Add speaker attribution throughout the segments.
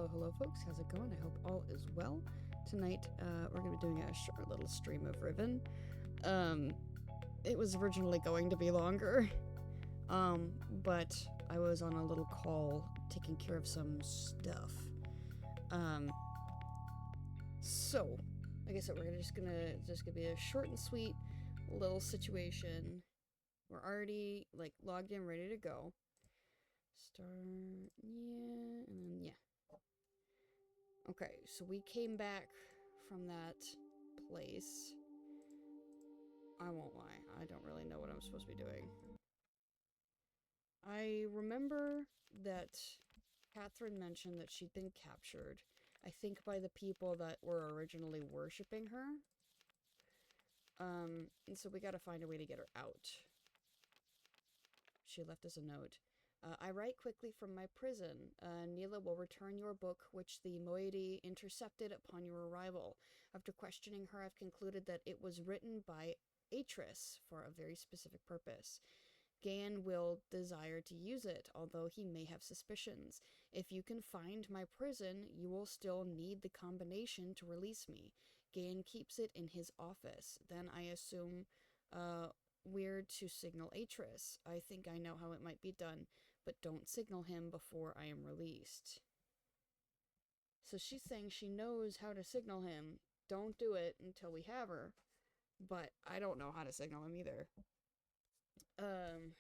Speaker 1: Hello, folks. How's it going? I hope all is well. Tonight, we're going to be doing a short little stream of Riven. It was originally going to be longer, but I was on a little call taking care of some stuff. So, like I said, we're just gonna be a short and sweet little situation. We're already like logged in, ready to go. Start, yeah, and then yeah. Okay, so we came back from that place. I won't lie, I don't really know what I'm supposed to be doing. I remember that Catherine mentioned that she'd been captured, I think by the people that were originally worshipping her. And so we gotta find a way to get her out. She left us a note. I write quickly from my prison. Neela will return your book, which the moiety intercepted upon your arrival. After questioning her, I've concluded that it was written by Atris for a very specific purpose. Gan will desire to use it, although he may have suspicions. If you can find my prison, you will still need the combination to release me. Gan keeps it in his office. Then I assume, we're to signal Atris. I think I know how it might be done, but don't signal him before I am released. So she's saying she knows how to signal him. Don't do it until we have her. But I don't know how to signal him either. Where's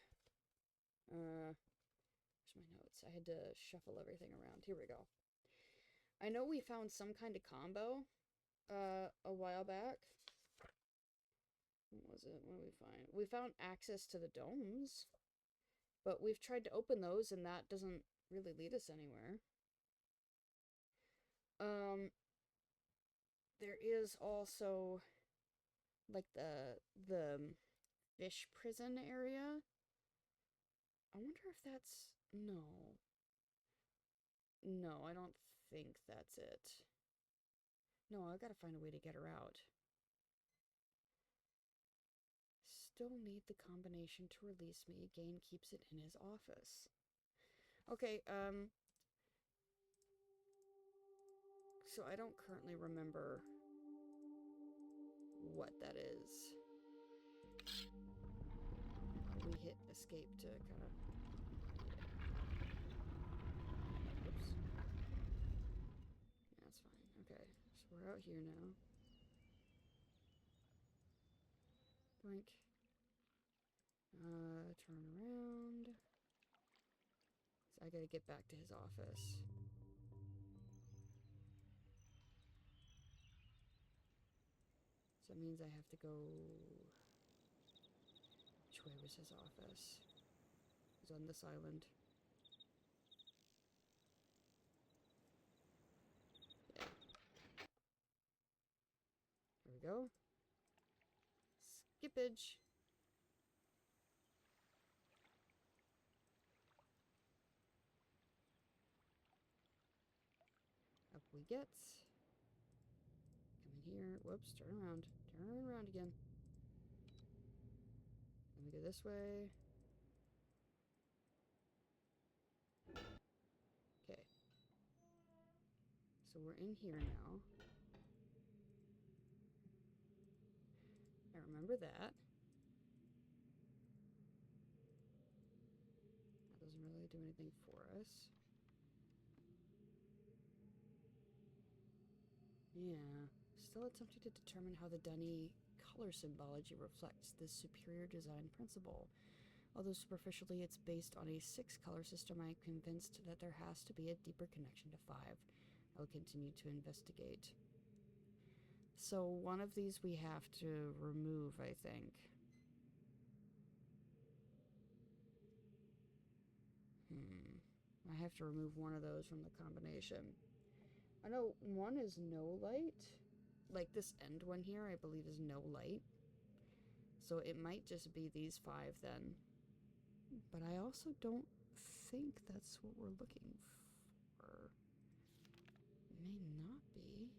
Speaker 1: my notes? I had to shuffle everything around. Here we go. I know we found some kind of combo, a while back. What was it? What did we find? We found access to the domes, but we've tried to open those and that doesn't really lead us anywhere. There is also like the fish prison area. I wonder if that's... No. No, I don't think that's it. No, I gotta find a way to get her out. Still need the combination to release me. Gain keeps it in his office. Okay, so I don't currently remember what that is. We hit escape to kind of... Oops. That's fine. Okay, so we're out here now. Blink. Turn around. So I gotta get back to his office. So that means I have to go... Which way was his office? He's on this island. Yeah. There we go. Skippage. Up we get. Come in here. Whoops, turn around. Turn around again. Let me go this way. Okay. So we're in here now. I remember that. That doesn't really do anything for us. Yeah. Still attempting to determine how the Dunny color symbology reflects this superior design principle. Although superficially it's based on a 6-color system, I am convinced that there has to be a deeper connection to 5. I'll continue to investigate. So one of these we have to remove, I think. I have to remove one of those from the combination. I know one is no light. Like this end one here, I believe is no light. So it might just be these 5 then. But I also don't think that's what we're looking for. It may not be.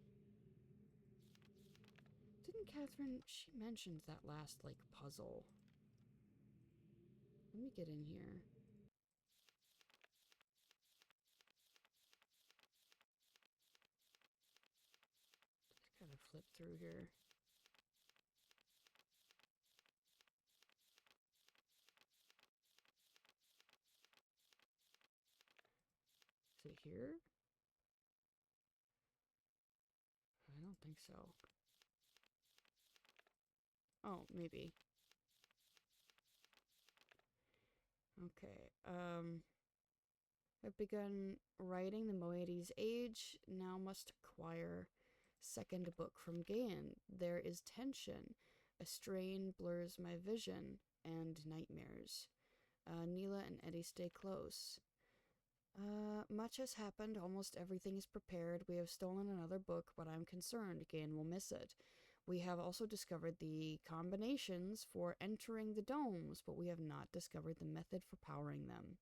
Speaker 1: Didn't Catherine... She mentioned that last, like, puzzle. Let me get in here. flip through here. Is it here? I don't think so. Oh, maybe. Okay, I've begun writing the moiety's age, now must acquire second book from Gain. There is tension. A strain blurs my vision, and nightmares. Neela and Eddie stay close. Much has happened. Almost everything is prepared. We have stolen another book, but I'm concerned Gain will miss it. We have also discovered the combinations for entering the domes, but we have not discovered the method for powering them.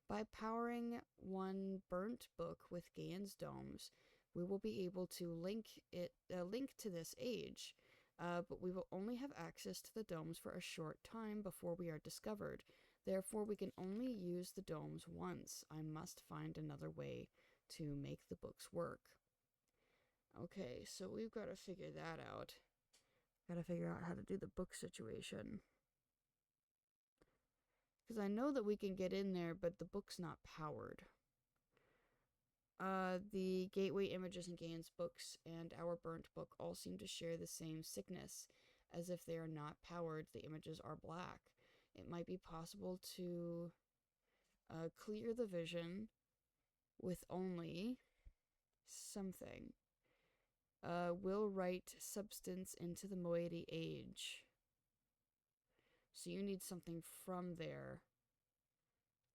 Speaker 1: By powering one burnt book with Gain's domes, we will be able to link to this age, but we will only have access to the domes for a short time before we are discovered. Therefore, we can only use the domes once. I must find another way to make the books work. Okay, so we've got to figure that out. Got to figure out how to do the book situation. Because I know that we can get in there, but the book's not powered. The gateway images in Gain's books and our burnt book all seem to share the same sickness. As if they are not powered, the images are black. It might be possible to clear the vision with only something. Will write substance into the moiety age. So you need something from there.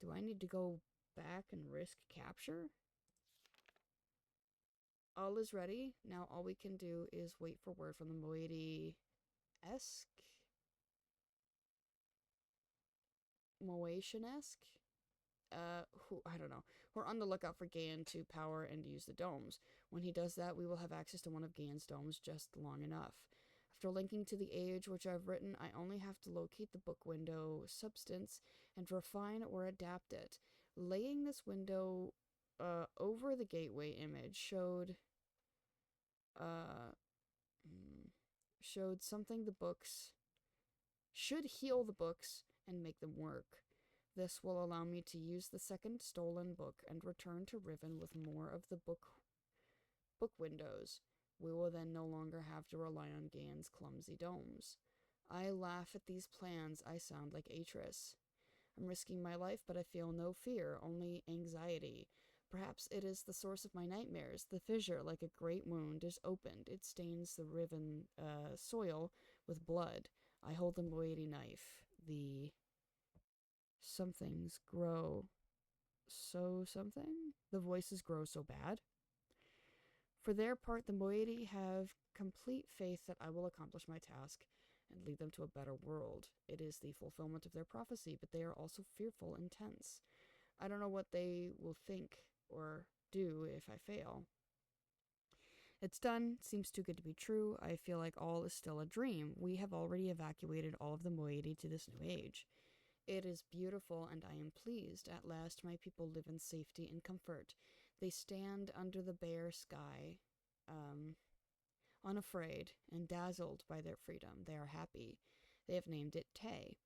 Speaker 1: Do I need to go back and risk capture? All is ready. Now all we can do is wait for word from the moiety-esque? Moation-esque? I don't know. We're on the lookout for Gain to power and use the domes. When he does that, we will have access to one of Gain's domes just long enough. After linking to the age which I've written, I only have to locate the book window substance and refine or adapt it. Laying this window over the gateway image showed something the books should heal the books and make them work. This will allow me to use the second stolen book and return to Riven with more of the book windows. We will then no longer have to rely on Gain's clumsy domes. I laugh at these plans. I sound like Atris. I'm risking my life, but I feel no fear, only anxiety. Perhaps it is the source of my nightmares. The fissure, like a great wound, is opened. It stains the Riven soil with blood. I hold the moiety knife. The somethings grow so something? The voices grow so bad. For their part, the moiety have complete faith that I will accomplish my task and lead them to a better world. It is the fulfillment of their prophecy, but they are also fearful and tense. I don't know what they will think or do if I fail. It's done. Seems too good to be true. I feel like all is still a dream. We have already evacuated all of the moiety to this new age. It is beautiful, and I am pleased. At last my people live in safety and comfort. They stand under the bare sky, unafraid and dazzled by their freedom. They are happy. They have named it Tay.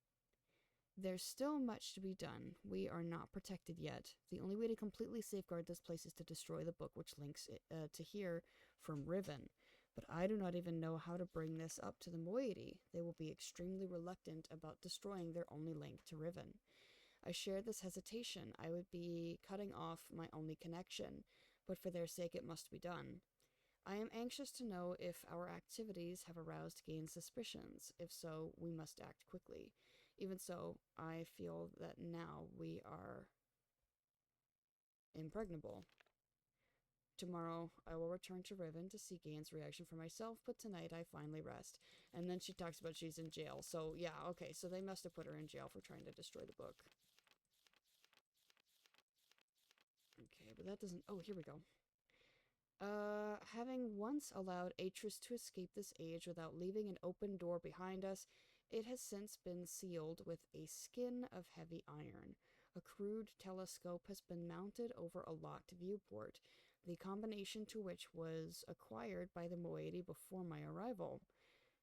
Speaker 1: There's still much to be done. We are not protected yet. The only way to completely safeguard this place is to destroy the book which links it, to here from Riven. But I do not even know how to bring this up to the moiety. They will be extremely reluctant about destroying their only link to Riven. I share this hesitation. I would be cutting off my only connection, but for their sake it must be done. I am anxious to know if our activities have aroused Gain's suspicions. If so, we must act quickly. Even so, I feel that now we are impregnable. Tomorrow, I will return to Riven to see Gain's reaction for myself, but tonight I finally rest. And then she talks about she's in jail. So, yeah, okay, so they must have put her in jail for trying to destroy the book. Okay, but that doesn't... Oh, here we go. Having once allowed Atris to escape this age without leaving an open door behind us, it has since been sealed with a skin of heavy iron. A crude telescope has been mounted over a locked viewport. the combination to which was acquired by the moiety before my arrival.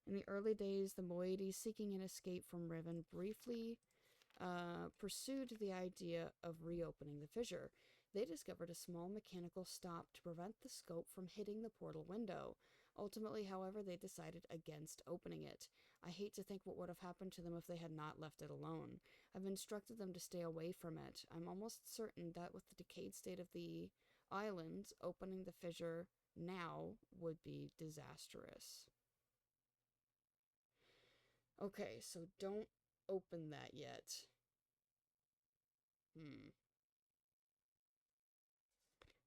Speaker 1: In the early days, the moiety seeking an escape from Riven briefly pursued the idea of reopening the fissure. They discovered a small mechanical stop to prevent the scope from hitting the portal window. Ultimately, however, they decided against opening it. I hate to think what would have happened to them if they had not left it alone. I've instructed them to stay away from it. I'm almost certain that with the decayed state of the island, opening the fissure now would be disastrous. Okay, so don't open that yet.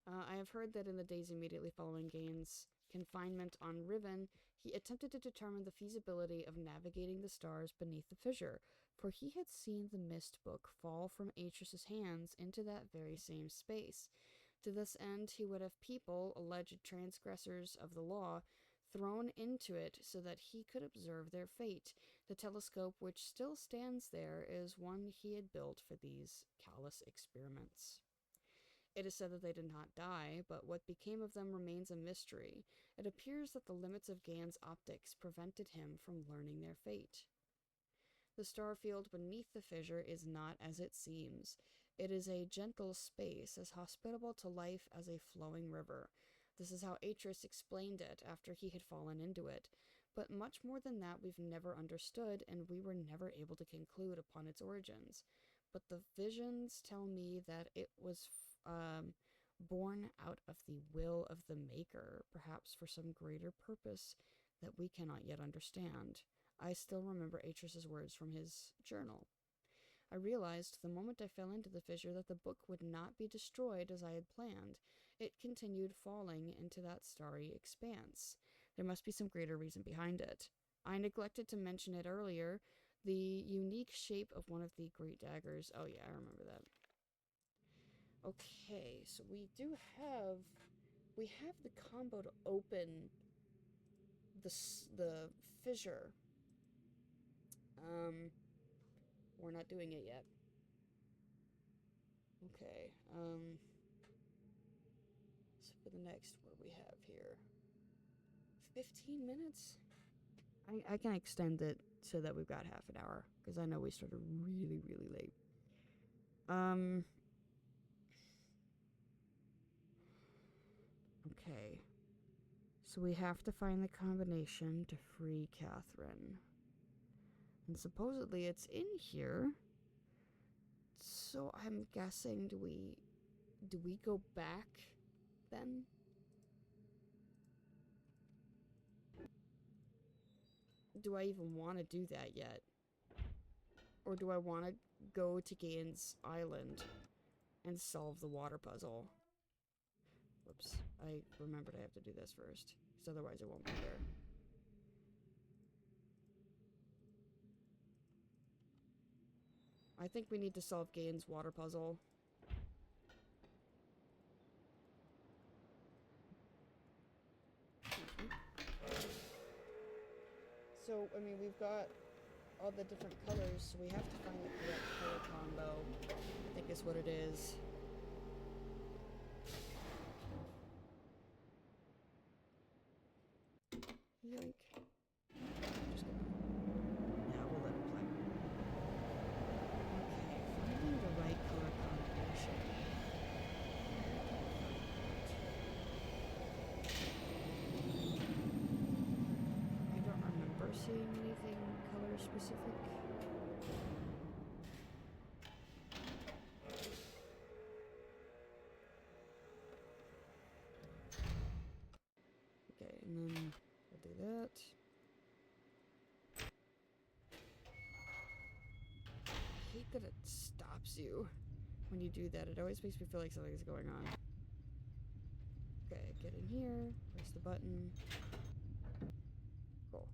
Speaker 1: I have heard that in the days immediately following Gain's confinement on Riven, he attempted to determine the feasibility of navigating the stars beneath the fissure, for he had seen the mist book fall from Atrus's hands into that very same space. To this end, he would have people, alleged transgressors of the law, thrown into it so that he could observe their fate. The telescope, which still stands there, is one he had built for these callous experiments. It is said that they did not die, but what became of them remains a mystery. It appears that the limits of Gan's optics prevented him from learning their fate. The star field beneath the fissure is not as it seems. It is a gentle space, as hospitable to life as a flowing river. This is how Atrus explained it after he had fallen into it. But much more than that we've never understood, and we were never able to conclude upon its origins. But the visions tell me that it was born out of the will of the Maker, perhaps for some greater purpose that we cannot yet understand. I still remember Atrus's words from his journal. I realized the moment I fell into the fissure that the book would not be destroyed as I had planned. It continued falling into that starry expanse. There must be some greater reason behind it. I neglected to mention it earlier, the unique shape of one of the great daggers. Oh yeah, I remember that. Okay, so we have the combo to open the fissure. We're not doing it yet. Okay, so for the next, what do we have here? 15 minutes? I can extend it so that we've got half an hour, because I know we started really, really late. Okay. So we have to find the combination to free Catherine. And supposedly it's in here. So I'm guessing, do we go back then? Do I even want to do that yet? Or do I want to go to Gain's Island and solve the water puzzle? Whoops, I remembered I have to do this first, because otherwise it won't be there. I think we need to solve Gain's water puzzle. So, I mean, we've got all the different colors, so we have to find the correct color combo, I think is what it is. Yoink. Just gonna... Yeah, we'll let it play. Okay, finding the right color combination. I don't remember seeing anything color specific. Okay, and then we'll do that. I hate that it stops you when you do that. It always makes me feel like something's going on. Okay, get in here, press the button. Cool.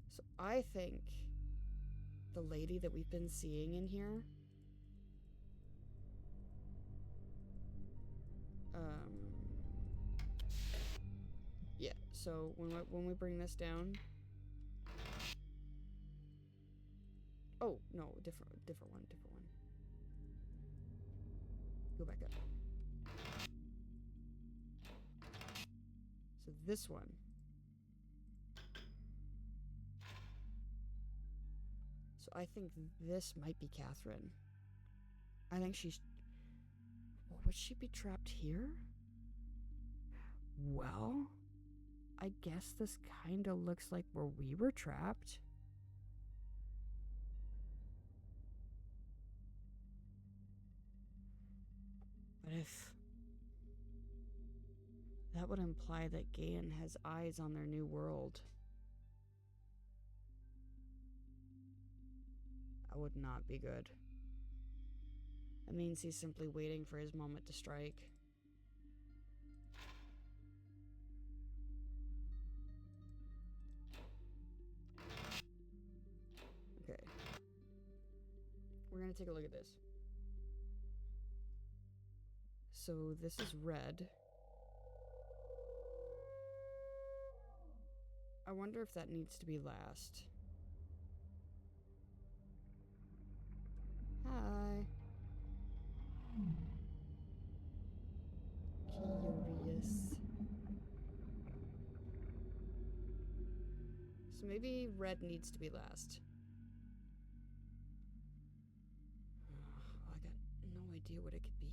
Speaker 1: So I think the lady that we've been seeing in here, yeah, so when we bring this down, oh no, different one. Go back up. this one. So I think this might be Catherine. I think she's... Well, would she be trapped here? Well, I guess this kind of looks like where we were trapped. But if... that would imply that Gaen has eyes on their new world. That would not be good. That means he's simply waiting for his moment to strike. Okay. We're gonna take a look at this. So this is red. I wonder if that needs to be last. Hi. Curious. So maybe red needs to be last. I got no idea what it could be.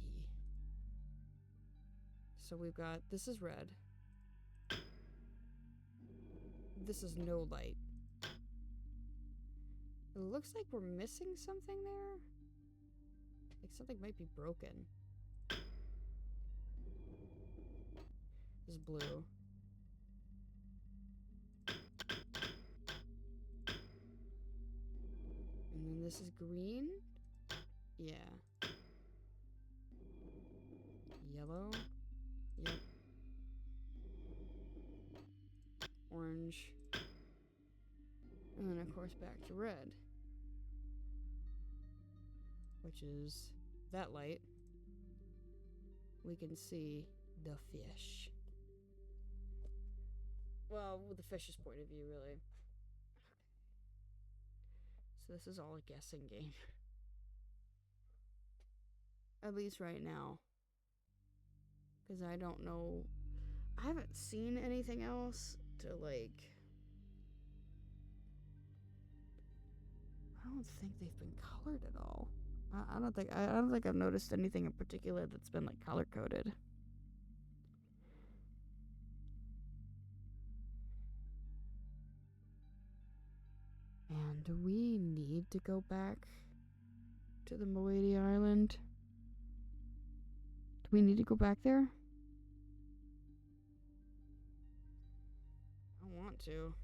Speaker 1: So we've got, this is red. This is no light. It looks like we're missing something there. Like something might be broken. This is blue. And then this is green. Yeah. Yellow. Yep. Orange. And then of course back to red. Which is that light. We can see the fish. Well, with the fish's point of view, really. So this is all a guessing game. At least right now. Because I don't know. I haven't seen anything else to like... I don't think they've been colored at all. I don't think I've noticed anything in particular that's been like color coded. And do we need to go back to the Moedi Island? Do we need to go back there? I don't want to.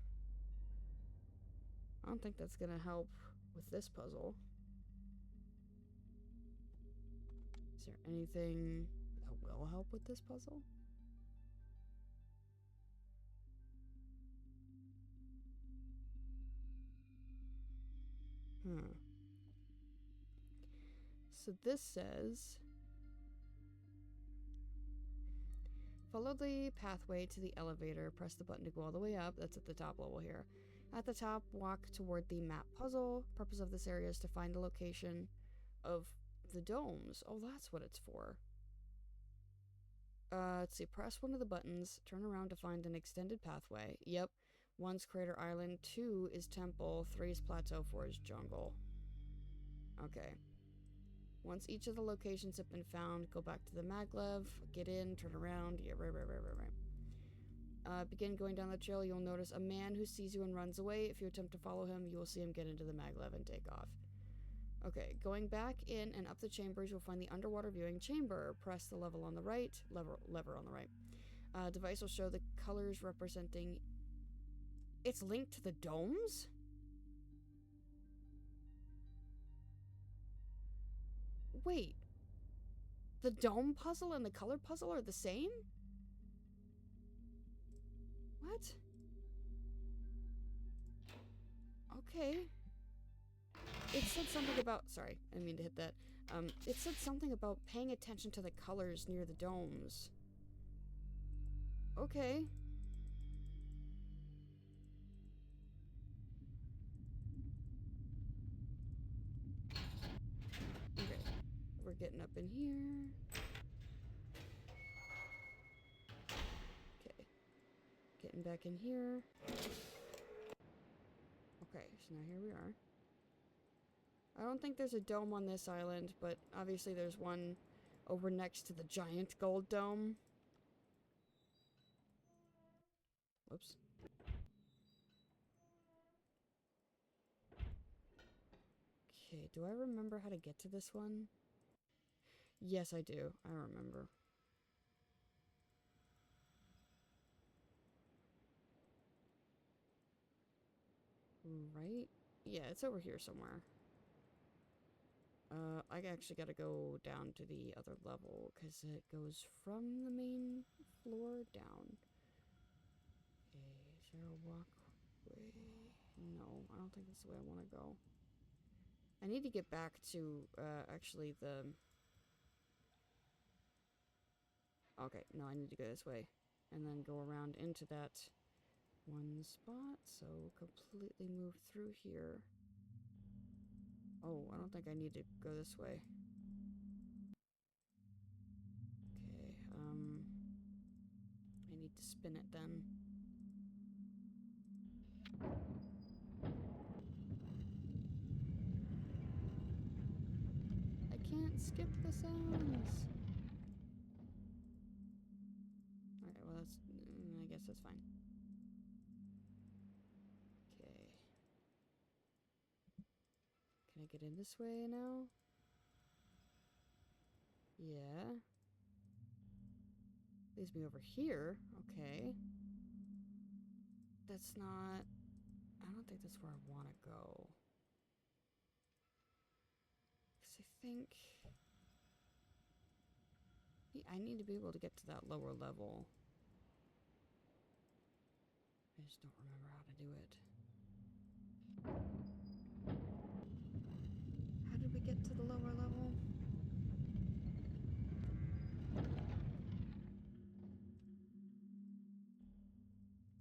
Speaker 1: I don't think that's gonna help with this puzzle. Is there anything that will help with this puzzle? So this says, follow the pathway to the elevator, press the button to go all the way up. That's at the top level here. At the top, walk toward the map puzzle. Purpose of this area is to find the location of the domes. Oh, that's what it's for. Let's see, press one of the buttons, turn around to find an extended pathway. Yep. 1's Crater Island, 2 is Temple, 3 is Plateau, 4 is Jungle. Okay. Once each of the locations have been found, go back to the maglev, get in, turn around. Yeah, right. Begin going down the trail. You'll notice a man who sees you and runs away. If you attempt to follow him, you will see him get into the maglev and take off. Okay, going back in and up the chambers, you'll find the underwater viewing chamber. Press the lever on the right. Lever on the right. Device will show the colors representing... It's linked to the domes? Wait. The dome puzzle and the color puzzle are the same? What? Okay. It said something about... Sorry, I didn't mean to hit that. It said something about paying attention to the colors near the domes. Okay. Okay. We're getting up in here. Okay. Getting back in here. Okay, so now here we are. I don't think there's a dome on this island, but obviously there's one over next to the giant gold dome. Whoops. Okay, do I remember how to get to this one? Yes, I do. I remember. Right? Yeah, it's over here somewhere. I actually gotta go down to the other level, because it goes from the main floor down. Okay, is there a walkway? No, I don't think that's the way I want to go. I need to get back to, actually the... Okay, no, I need to go this way. And then go around into that one spot, so completely move through here. Oh, I don't think I need to go this way. Okay, I need to spin it then. I can't skip the sounds! Alright, well that's... I guess that's fine. Okay. Can I get in this way now? Yeah. Leads me over here. Okay. That's not... I don't think that's where I want to go. Because I think... I need to be able to get to that lower level. I just don't remember how to do it. How did we get to the lower level?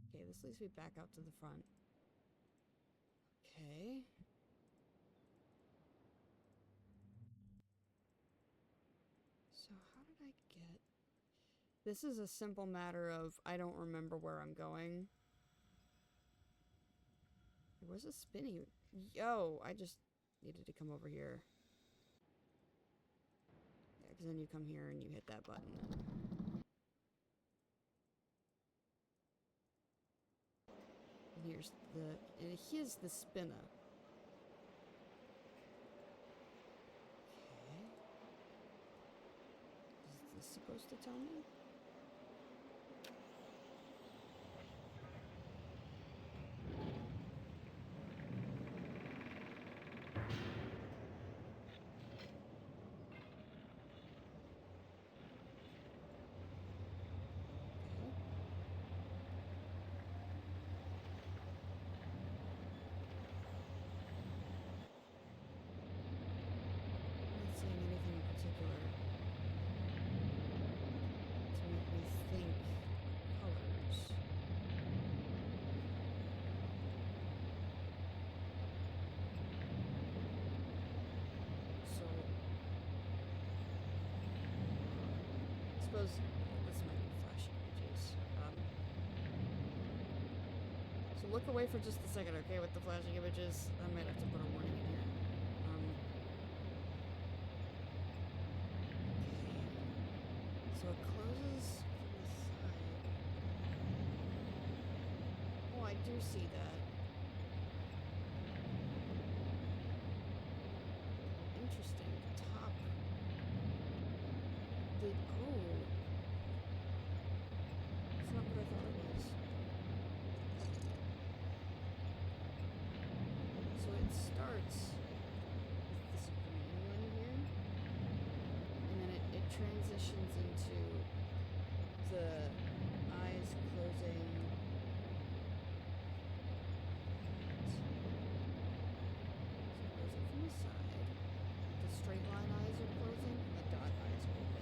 Speaker 1: Okay, this leads me back out to the front. Okay. So how did I get... This is a simple matter of I don't remember where I'm going. There was a spinny... Yo, I just needed to come over here. Yeah, because then you come here and you hit that button. And here's the spinner. Okay. Is this supposed to tell me? Not seeing anything in particular to make me think colors. So, I suppose this might be flashing images. So look away for just a second, okay, with the flashing images. I might have to put a warning in here. So it closes from the side. Oh, I do see that. Interesting. The top. Oh. It's not what I thought it was. So it starts with this green one here. And then it transitions into the eyes closing. So closing from the side. The straight line eyes are closing and the dot eyes are open.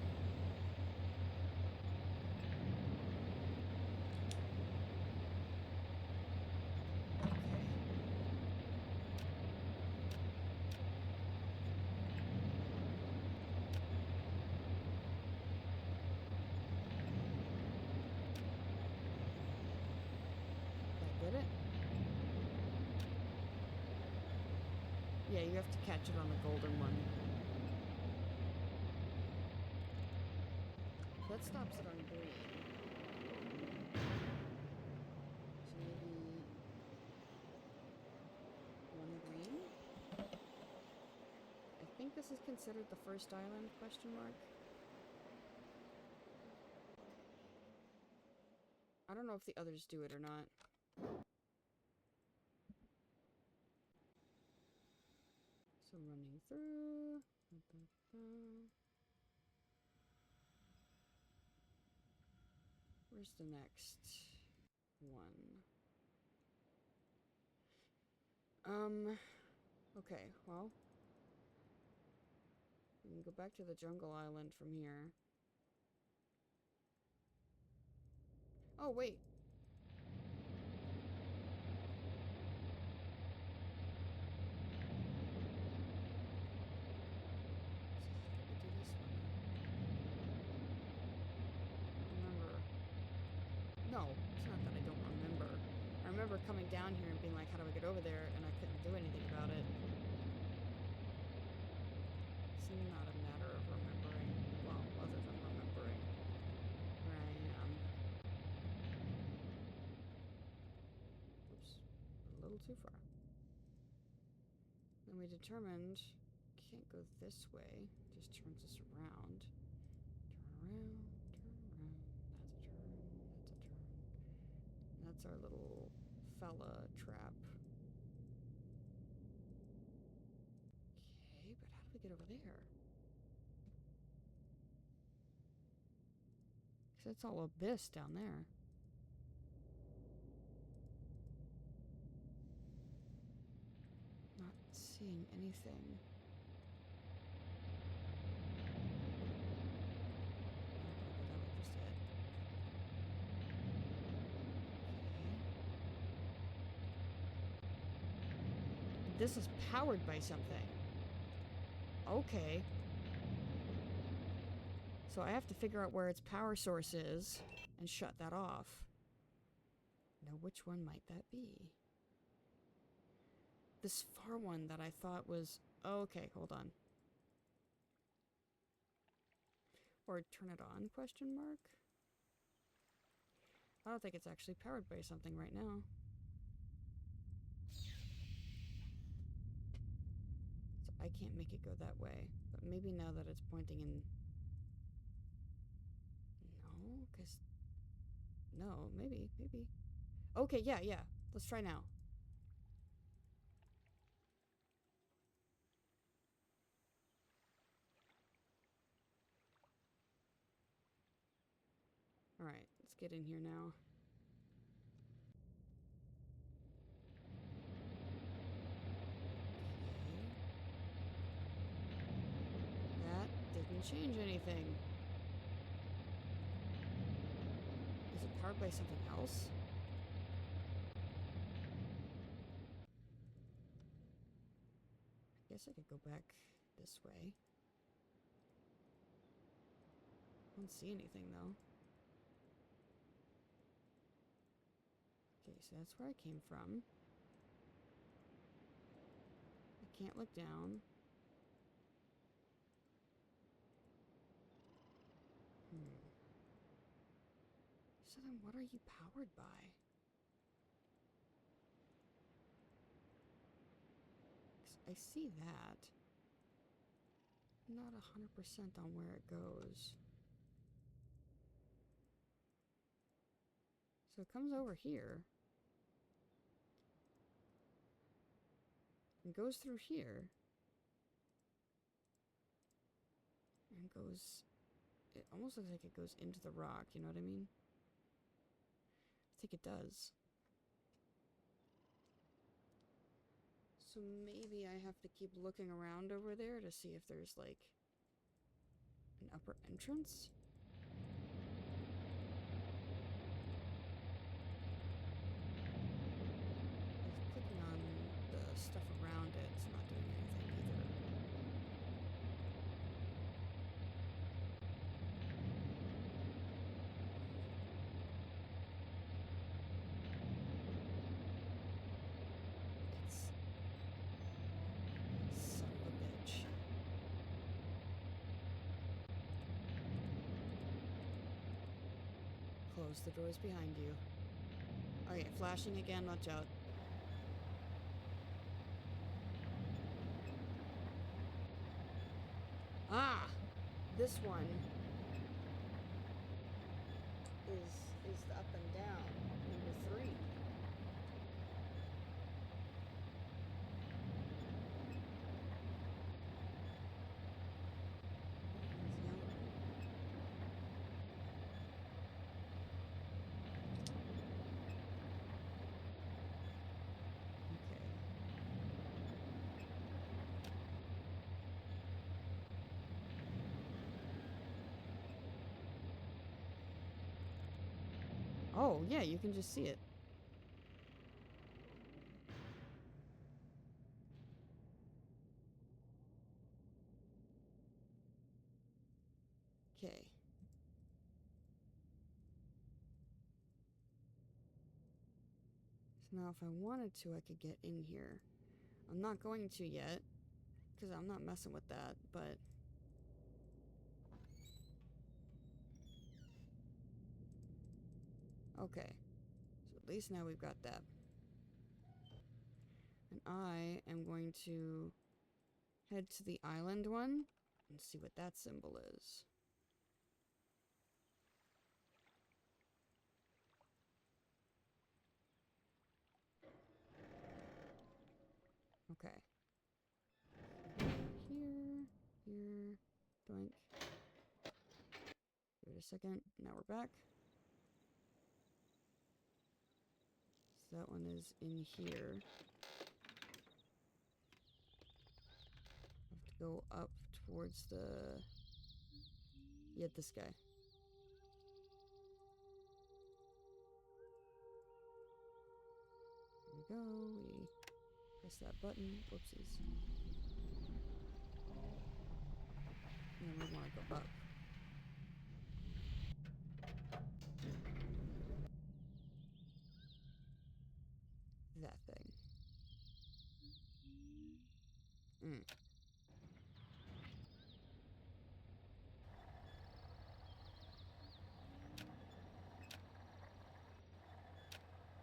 Speaker 1: Yeah, you have to catch it on the golden one. That stops it on green. So maybe one green? I think this is considered the first island, question mark. I don't know if the others do it or not. So running through. Where's the next one? Okay, well. We can go back to the jungle island from here. Oh, wait. So how did we do this one then? I don't remember. No, it's not that I don't remember. I remember coming down here and being like, how do I get over there? And I couldn't do anything about it. It's not a matter of remembering. Well, other than remembering where I am. Oops. A little too far. Then we determined can't go this way. Just turns us around. Turn around, turn around. That's a turn, that's a turn. And that's our little fella trap. Okay, but how do we get over there? Because it's all abyss down there. Not seeing anything. I don't want to go that way just yet. Okay. This is powered by something. Okay. So I have to figure out where its power source is and shut that off. Now, which one might that be? This far one that I thought was... Okay, hold on. Or turn it on, question mark? I don't think it's actually powered by something right now. So I can't make it go that way. But maybe now that it's pointing in... No, because... No, maybe. Okay, yeah. Let's try now. Alright, let's get in here now. Okay. That didn't change anything. Is it powered by something else? I guess I could go back this way. I don't see anything though. Okay, so that's where I came from. I can't look down. So then what are you powered by? I see that. Not 100% on where it goes. So it comes over here. And goes through here. And goes... It almost looks like it goes into the rock, you know what I mean? I think it does. So maybe I have to keep looking around over there to see if there's, like, an upper entrance? Because clicking on the stuff around it's not doing anything either. Close the doors behind you. Okay, flashing again, watch out. Ah! This one is the up and down. Number 3. Oh, yeah, you can just see it. Okay. So now if I wanted to, I could get in here. I'm not going to yet, because I'm not messing with that, but... Okay. So at least now we've got that. And I am going to head to the island one and see what that symbol is. Okay. Here, doink. Give it a second. Now we're back. So that one is in here. I have to go up towards the... Yeah, this guy. There we go. We press that button. Whoopsies. And then we want to go up. That thing.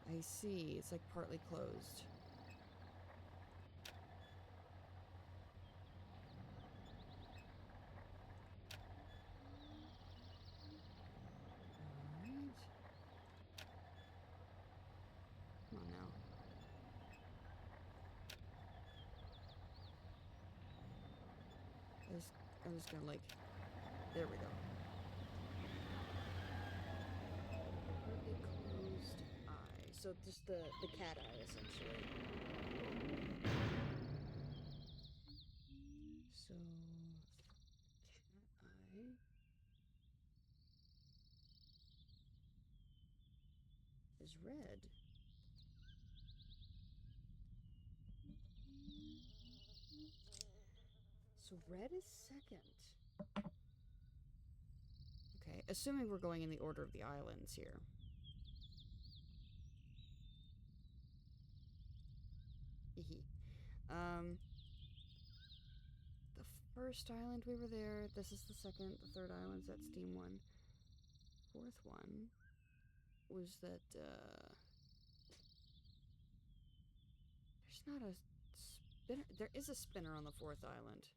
Speaker 1: I see. It's like partly closed. Alright. Come on now. I'm just gonna like... There we go. Partly closed eye. So just the cat eye, essentially. So... Cat eye... is red. So red is second. Okay, assuming we're going in the order of the islands here. The first island we were there, this is the second, the third island's that steam one. Fourth one was that, there's not a spinner, there is a spinner on the fourth island.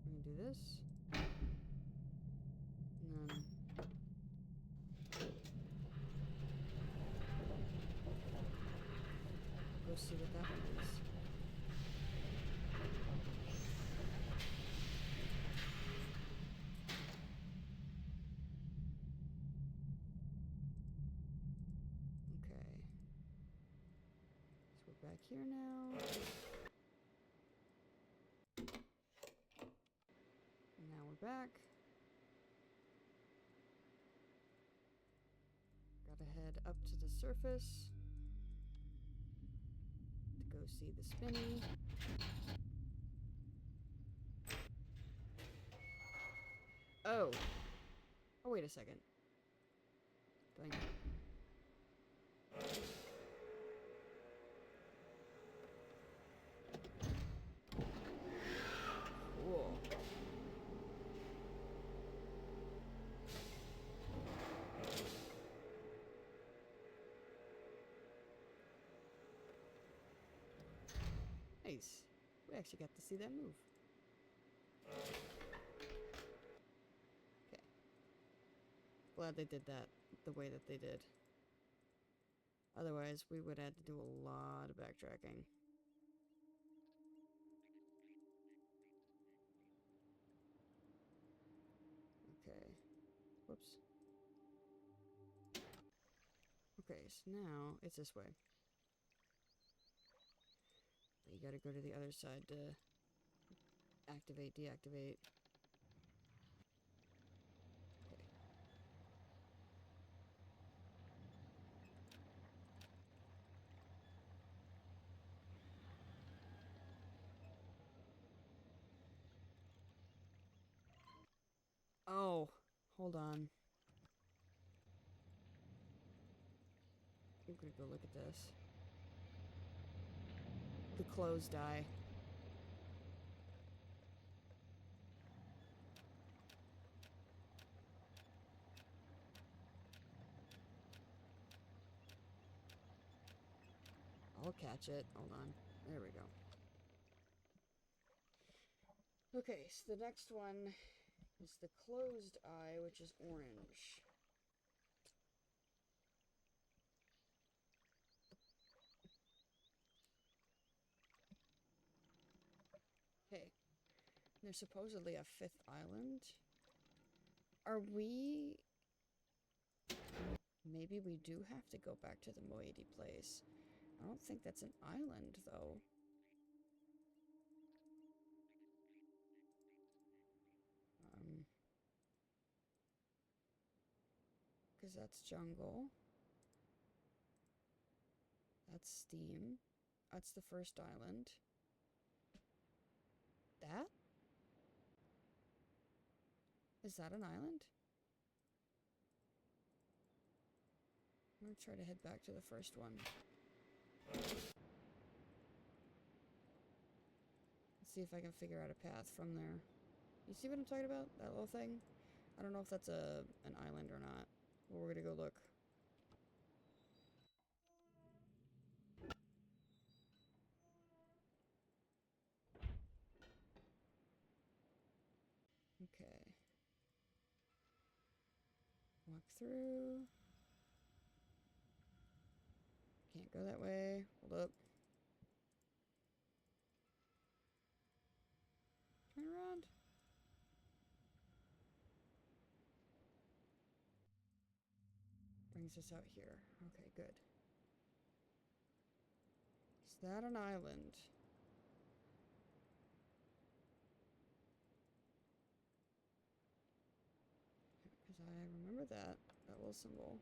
Speaker 1: We can do this. And then... go see what that one is. Okay. So we're back here now. And now we're back. Gotta head up to the surface to go see the spinny. Oh. Oh, wait a second. Doink. Nice. We actually got to see that move. Okay. Glad they did that the way that they did. Otherwise, we would have to do a lot of backtracking. Okay. Whoops. Okay, so now it's this way. But you gotta go to the other side to activate, deactivate. Okay. Oh, hold on. I'm gonna go look at this. The closed eye. I'll catch it. Hold on. There we go. Okay, so the next one is the closed eye, which is orange. Hey, there's supposedly a fifth island. Are we... Maybe we do have to go back to the moiety place. I don't think that's an island, though. Because that's jungle. That's steam. That's the first island. That? Is that an island? I'm gonna try to head back to the first one. Let's see if I can figure out a path from there. You see what I'm talking about? That little thing? I don't know if that's an island or not. But we're gonna go look. Okay. Walk through. Can't go that way. Hold up. Turn around. Brings us out here. Okay, good. Is that an island? Because I remember that little symbol.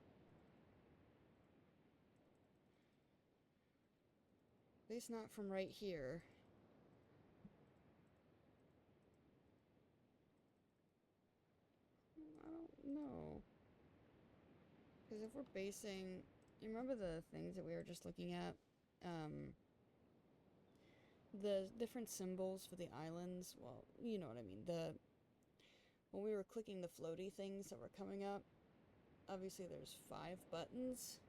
Speaker 1: At least not from right here. I don't know. Because if we're basing... You remember the things that we were just looking at? The different symbols for the islands. Well, you know what I mean. When we were clicking the floaty things that were coming up, obviously there's 5 buttons.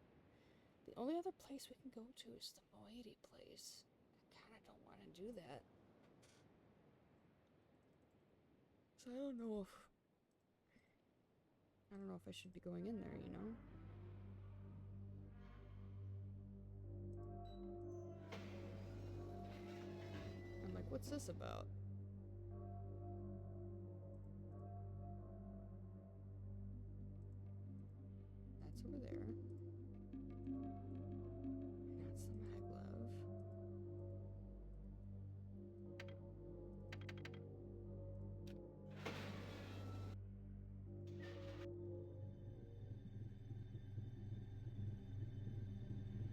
Speaker 1: The only other place we can go to is the moiety place. I kind of don't want to do that. So I don't know if I should be going in there, you know? I'm like, what's this about? That's over there. That's the maglev.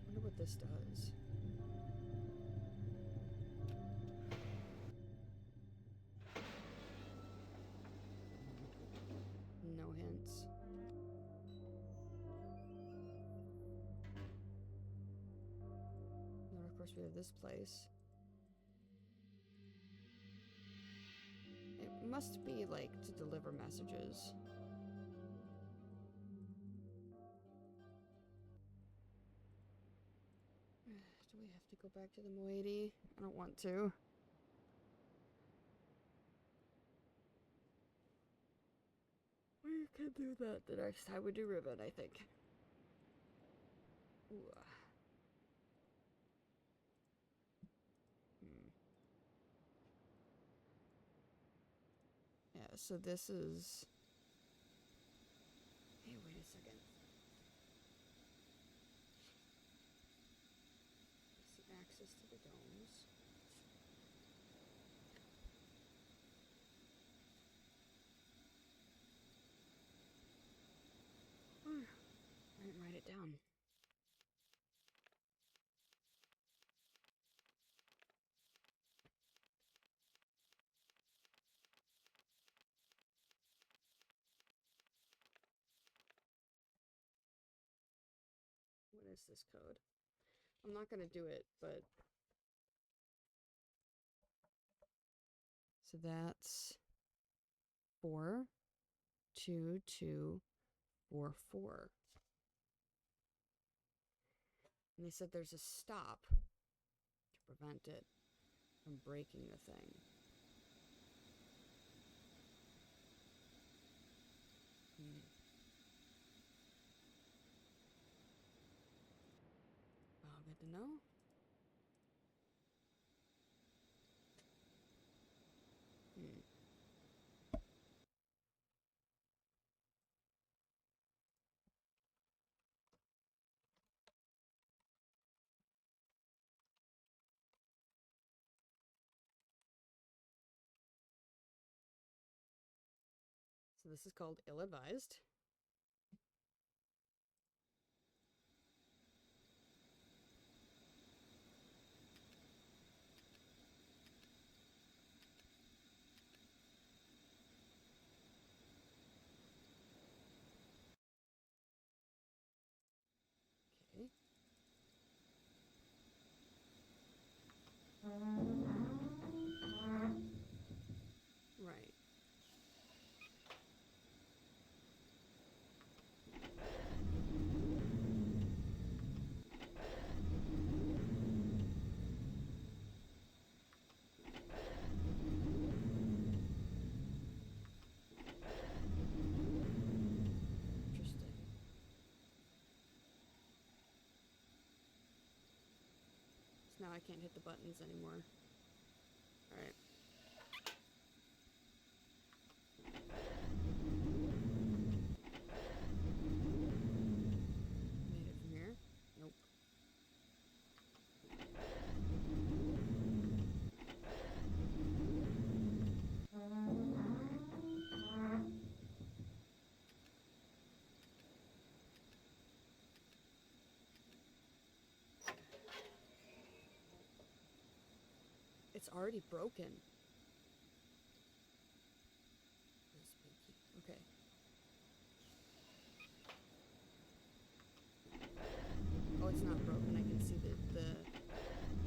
Speaker 1: Wonder what this does. No hints. And of course we have this place. It must be like to deliver messages. Do we we have to go back to the moiety? I don't want to. We can do that the next time we do Riven, I think. Ooh. Yeah, so this is... Hey, wait a second. See access to the domes. I didn't write it down. What is this code? I'm not gonna do it, but... So that's 4, 2, 2, 4, 4. And they said there's a stop to prevent it from breaking the thing. Oh, good to know. So this is called ill-advised. Okay. Right. Interesting. So now I can't hit the buttons anymore. Alright. Made it from here? Nope. It's already broken. Okay. Oh, it's not broken. I can see the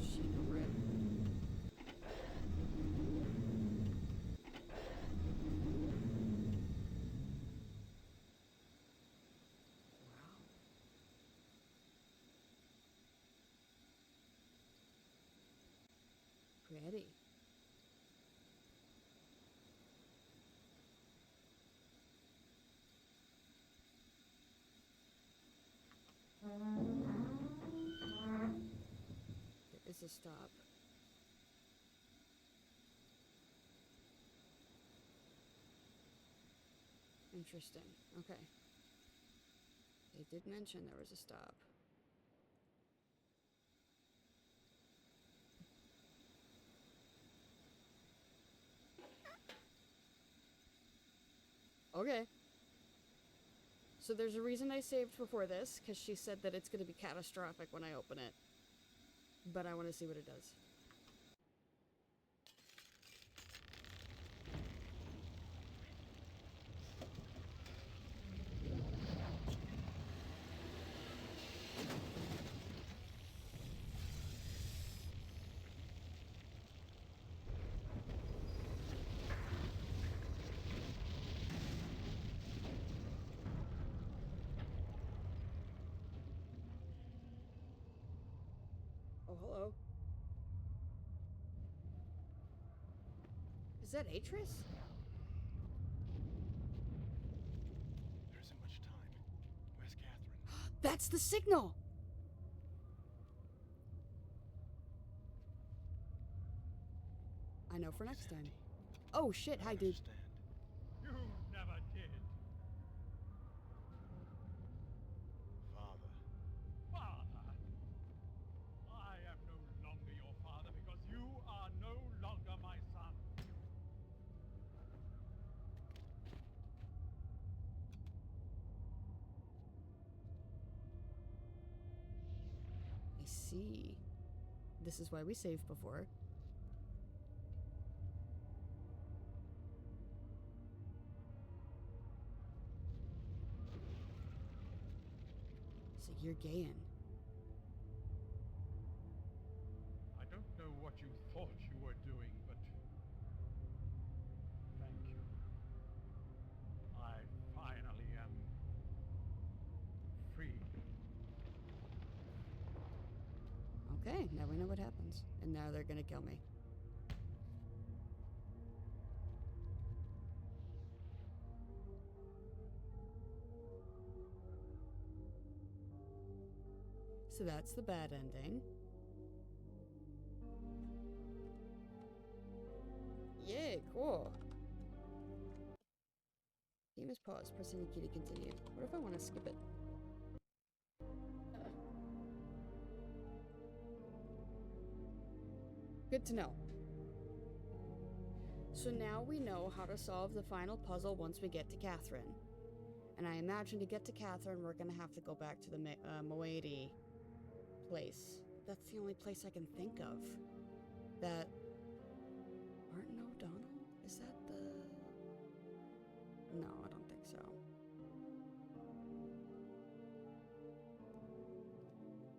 Speaker 1: sheet over it. Wow. Pretty. There is a stop. Interesting. Okay. They did mention there was a stop. Okay. So there's a reason I saved before this, because she said that it's going to be catastrophic when I open it. But I want to see what it does. Oh, hello. Is that Atris?
Speaker 2: There isn't much time. Where's Catherine?
Speaker 1: That's the signal! I know for next time. Oh shit, hi dude.
Speaker 2: You never did. Father. Father? I am no longer your father because you are no longer my son.
Speaker 1: I see. This is why we saved before. So you're gayin'.
Speaker 2: I don't know what you thought you were doing, but thank you. I finally am free.
Speaker 1: Okay, now we know what happens. And now they're gonna kill me. So that's the bad ending. Yay, cool. Game is paused. Press any key to continue. What if I want to skip it? Good to know. So now we know how to solve the final puzzle once we get to Catherine. And I imagine to get to Catherine, we're gonna have to go back to the Moiety place. That's the only place I can think of. That... Martin O'Donnell? Is that the... No, I don't think so.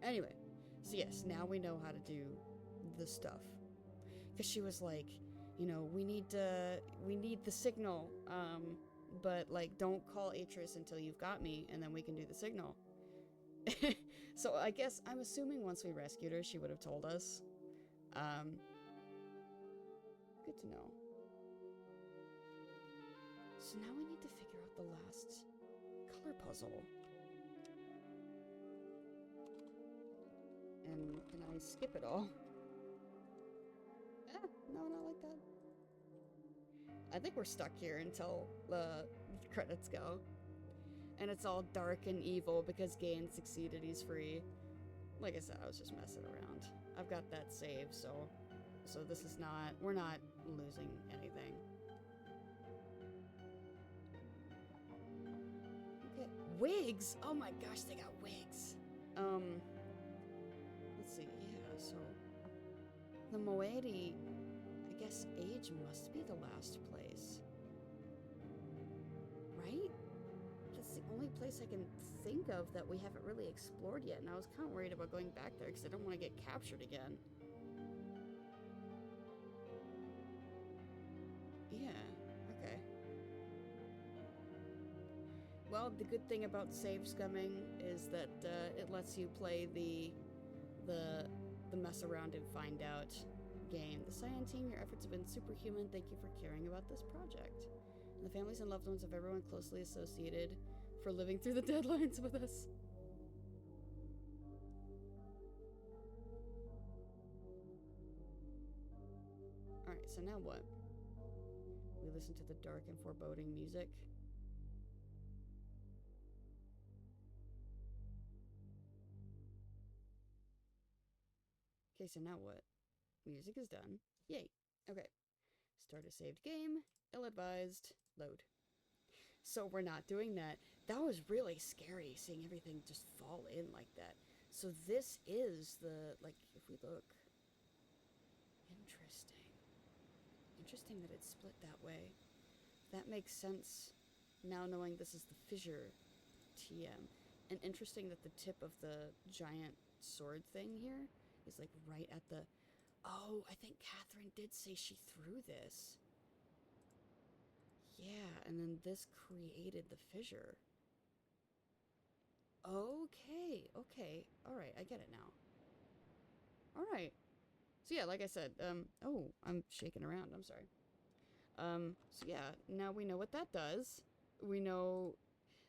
Speaker 1: Anyway, so yes, now we know how to do the stuff. Because she was like, you know, we need the signal, but like, don't call Atris until you've got me, and then we can do the signal. So I guess, I'm assuming once we rescued her, she would have told us. Good to know. So now we need to figure out the last color puzzle. And can I skip it all? No, not like that. I think we're stuck here until the credits go. And it's all dark and evil because Gain succeeded, he's free. Like I said, I was just messing around. I've got that save, so this is not, we're not losing anything. Okay, wigs! Oh my gosh, they got wigs! Let's see, yeah, so... The Moiety, I guess age must be the last place. Right? That's the only place I can think of that we haven't really explored yet, and I was kind of worried about going back there because I don't want to get captured again. Yeah, okay. Well, the good thing about save scumming is that it lets you play the mess around and find out game. The Cyan team, your efforts have been superhuman. Thank you for caring about this project. And the families and loved ones of everyone closely associated for living through the deadlines with us. Alright, so now what? We listen to the dark and foreboding music. Okay, so now what? Music is done. Yay. Okay. Start a saved game. Ill-advised. Load. So we're not doing that. That was really scary, seeing everything just fall in like that. So this is the, like, if we look. Interesting. Interesting that it's split that way. That makes sense now knowing this is the fissure TM. And interesting that the tip of the giant sword thing here is like right at the... Oh, I think Catherine did say she threw this. Yeah, and then this created the fissure. Okay, okay. Alright, I get it now. Alright. So yeah, like I said, oh, I'm shaking around, I'm sorry. So yeah, now we know what that does. We know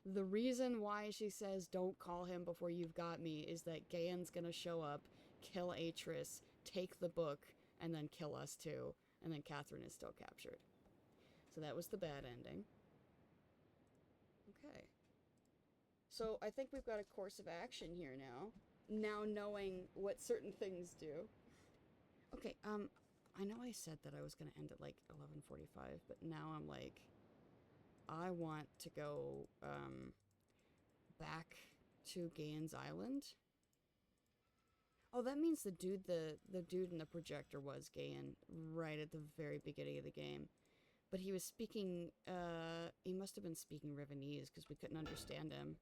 Speaker 1: the reason why she says don't call him before you've got me is that Gaen's gonna show up, kill Atris, take the book, and then kill us too. And then Catherine is still captured. So that was the bad ending. Okay. So I think we've got a course of action here now. Now knowing what certain things do. Okay, I know I said that I was gonna end at like 11:45, but now I'm like, I want to go, back to Gaen's Island. Oh, that means the dude in the projector was Gaen right at the very beginning of the game. But he was speaking, he must have been speaking Rivenese because we couldn't understand him.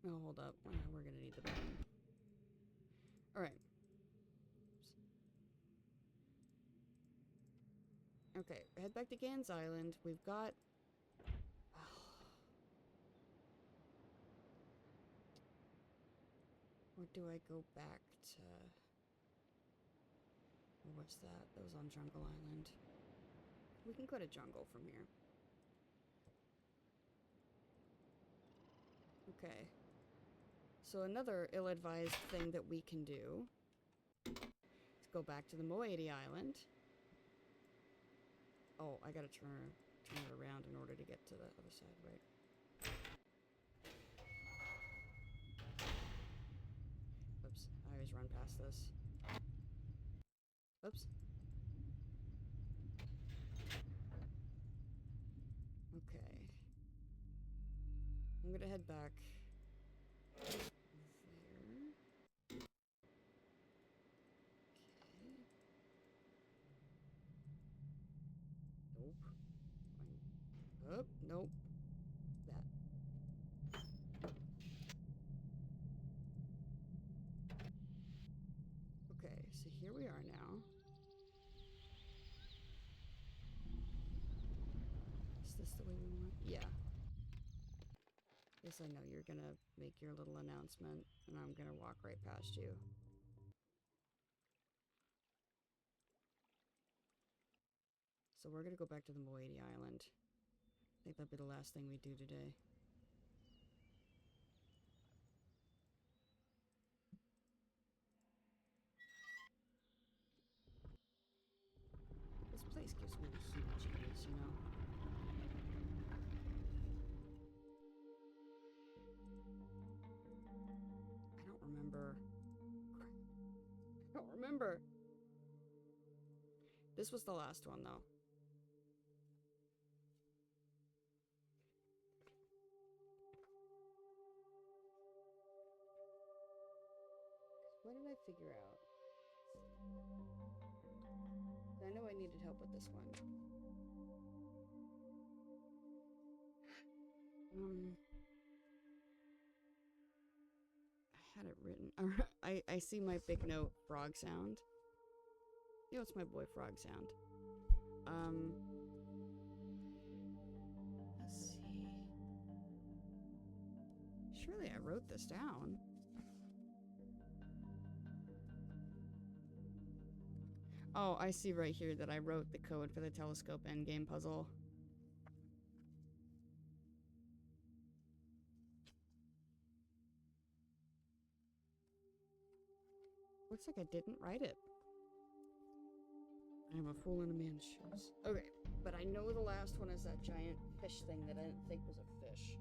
Speaker 1: Oh, hold up. Oh, we're gonna need the button. Alright. Okay, head back to Gaen's Island. We've got... Or do I go back to... What's that? That was on Jungle Island. We can go to Jungle from here. Okay. So another ill-advised thing that we can do is go back to the Moiety Island. Oh, I gotta turn it around in order to get to the other side, right? Oops, I always run past this. Oops. Okay. I'm gonna head back there. Okay. Nope. Oh, nope. That. Okay, so here we are now. Is this the way we want? Yeah. Yes, I know you're gonna make your little announcement, and I'm gonna walk right past you. So we're gonna go back to the Moiety Island. I think that'll be the last thing we do today. This place gives me the heebie-jeebies, you know? I don't remember. I don't remember. This was the last one, though. What did I figure out? I know I needed help with this one. I had it written. I see my big note, frog sound. You know, it's my boy frog sound. Let's see. Surely I wrote this down. Oh, I see right here that I wrote the code for the telescope endgame puzzle. Looks like I didn't write it. I'm a fool in a man's shoes. Okay, but I know the last one is that giant fish thing that I didn't think was a fish.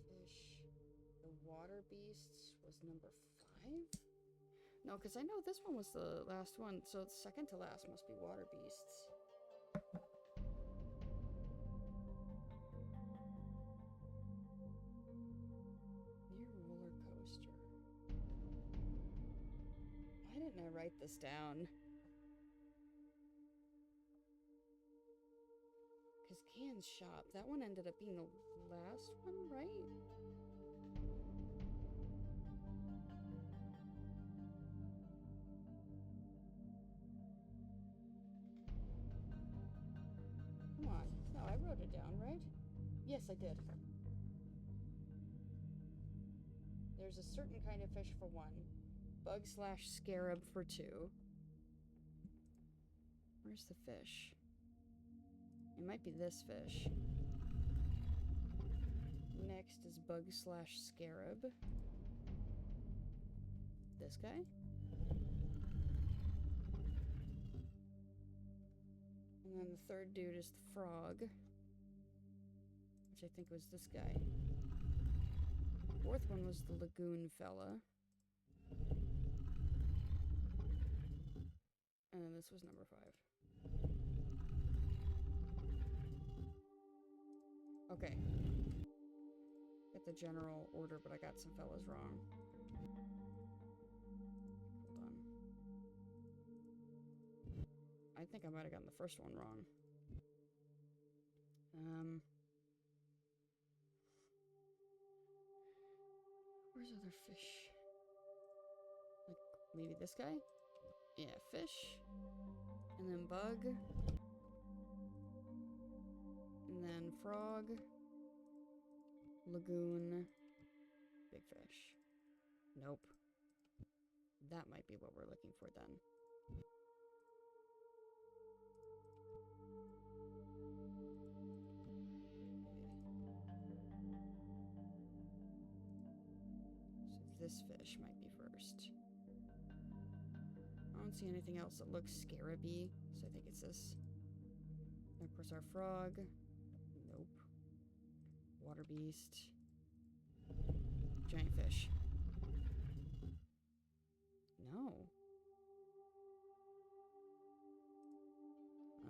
Speaker 1: Fish. The water beasts was number 5? No, because I know this one was the last one, so the second to last must be water beasts. Near roller coaster. Why didn't I write this down? Because Gaen's shop, that one ended up being the last one, right? Come on. No, I wrote it down, right? Yes, I did. there's a certain kind of fish for 1. Bug/scarab for 2. Where's the fish? It might be this fish. Next is bug/scarab. This guy? And then the third dude is the frog, which I think was this guy. Fourth one was the lagoon fella. And then this was number 5. Okay. Get the general order, but I got some fellas wrong. Hold on. I think I might have gotten the first one wrong. Where's other fish? Like, maybe this guy? Yeah, fish. And then bug. And then frog. Lagoon. Big fish. Nope. That might be what we're looking for then. So this fish might be first. I don't see anything else that looks scaraby, so I think it's this. And of course our frog. Nope. Water beast. Giant fish. No.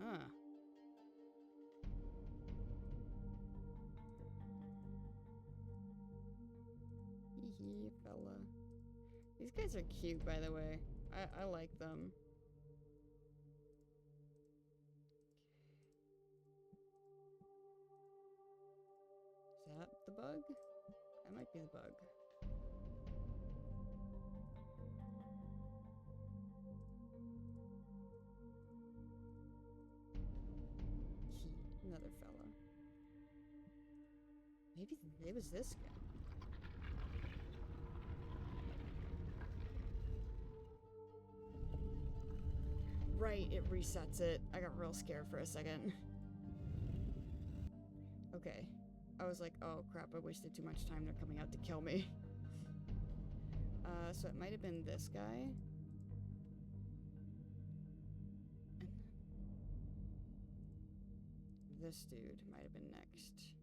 Speaker 1: Ah. Hee fella. These guys are cute, by the way. I like them. Is that the bug? That might be the bug. Another fella. Maybe it was this guy. Right, it resets it. I got real scared for a second. Okay. I was like, oh crap, I wasted too much time. They're coming out to kill me. So it might have been this guy. And this dude might have been next.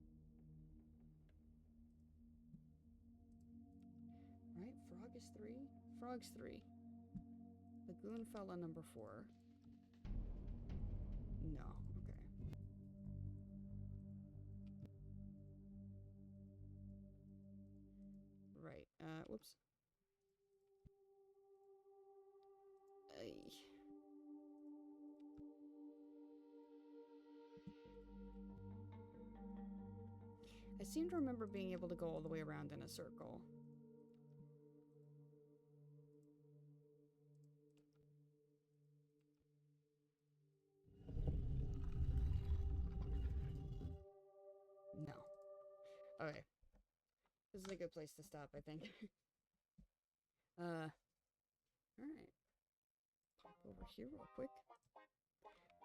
Speaker 1: Right, frog is 3. Frog's 3. Lagoon fella number 4. No, okay. Right, whoops. I seem to remember being able to go all the way around in a circle. No. Okay. This is a good place to stop, I think. Alright. Pop over here real quick.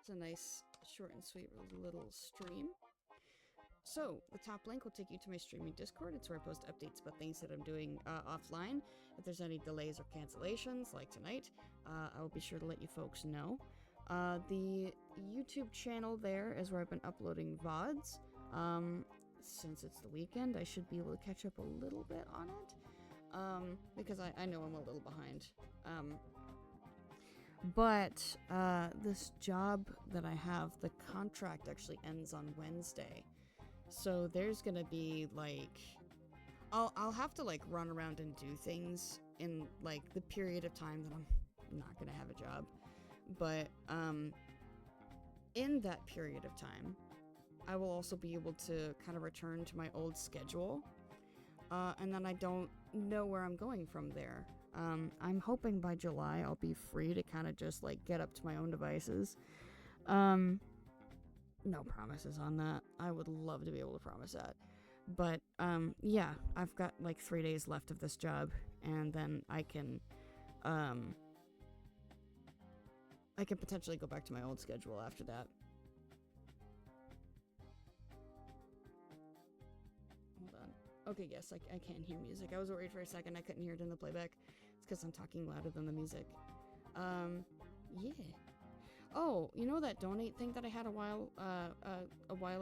Speaker 1: It's a nice, short and sweet little stream. So, the top link will take you to my streaming Discord. It's where I post updates about things that I'm doing offline. If there's any delays or cancellations, like tonight, I will be sure to let you folks know. The YouTube channel there is where I've been uploading VODs. Since it's the weekend, I should be able to catch up a little bit on it. Because I know I'm a little behind. But this job that I have, the contract actually ends on Wednesday. So there's gonna be like, I'll have to like run around and do things in like the period of time that I'm not gonna have a job. But in that period of time, I will also be able to kind of return to my old schedule. And then I don't know where I'm going from there. I'm hoping by July I'll be free to kind of just like get up to my own devices. No promises on that. I would love to be able to promise that. But yeah, I've got like 3 days left of this job, and then um I can potentially go back to my old schedule after that. Hold on. Okay, yes, I can hear music. I was worried for a second I couldn't hear it in the playback. It's because I'm talking louder than the music. Yeah. Oh, you know that donate thing that I had a while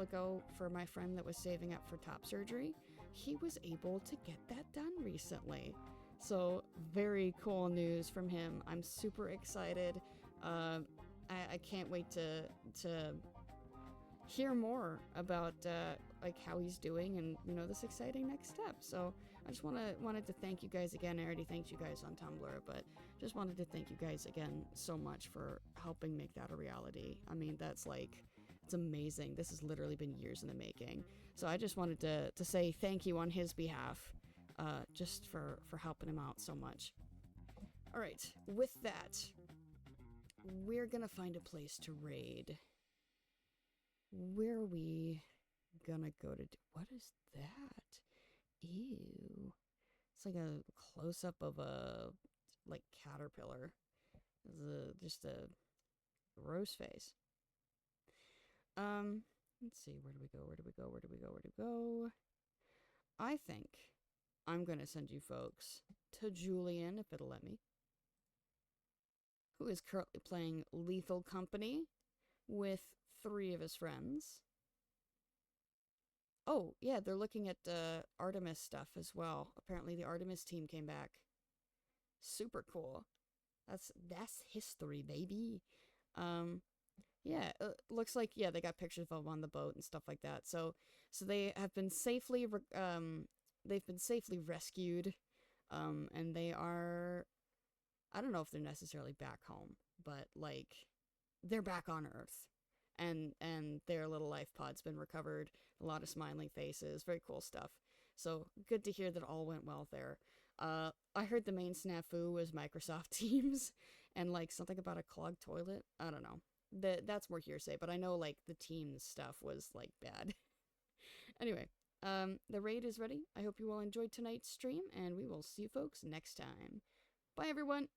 Speaker 1: ago for my friend that was saving up for top surgery? He was able to get that done recently. So, very cool news from him. I'm super excited. I can't wait to hear more about like how he's doing and this exciting next step. So I just wanted to thank you guys again. I already thanked you guys on Tumblr, but just wanted to thank you guys again so much for helping make that a reality. I mean, that's like, it's amazing. This has literally been years in the making. So I just wanted to say thank you on his behalf, just for helping him out so much. All right, with that, we're gonna find a place to raid. Where are we gonna go to what is that? Ew. It's like a close-up of a, like, caterpillar. Just a gross face. Let's see, where do we go? Where do we go? Where do we go? Where do we go? I think I'm gonna send you folks to Julian, if it'll let me, who is currently playing Lethal Company with 3 of his friends. Oh, yeah, they're looking at Artemis stuff as well. Apparently the Artemis team came back. Super cool. That's history, baby. Yeah, looks like, yeah, they got pictures of them on the boat and stuff like that. So they have been safely they've been safely rescued. And they are, I don't know if they're necessarily back home, but like they're back on Earth. And their little life pod's been recovered. A lot of smiling faces, very cool stuff. So good to hear that all went well there. I heard the main snafu was Microsoft Teams and like something about a clogged toilet. I don't know. That's more hearsay, but I know like the Teams stuff was like bad. Anyway, the raid is ready. I hope you all enjoyed tonight's stream, and we will see you folks next time. Bye, everyone.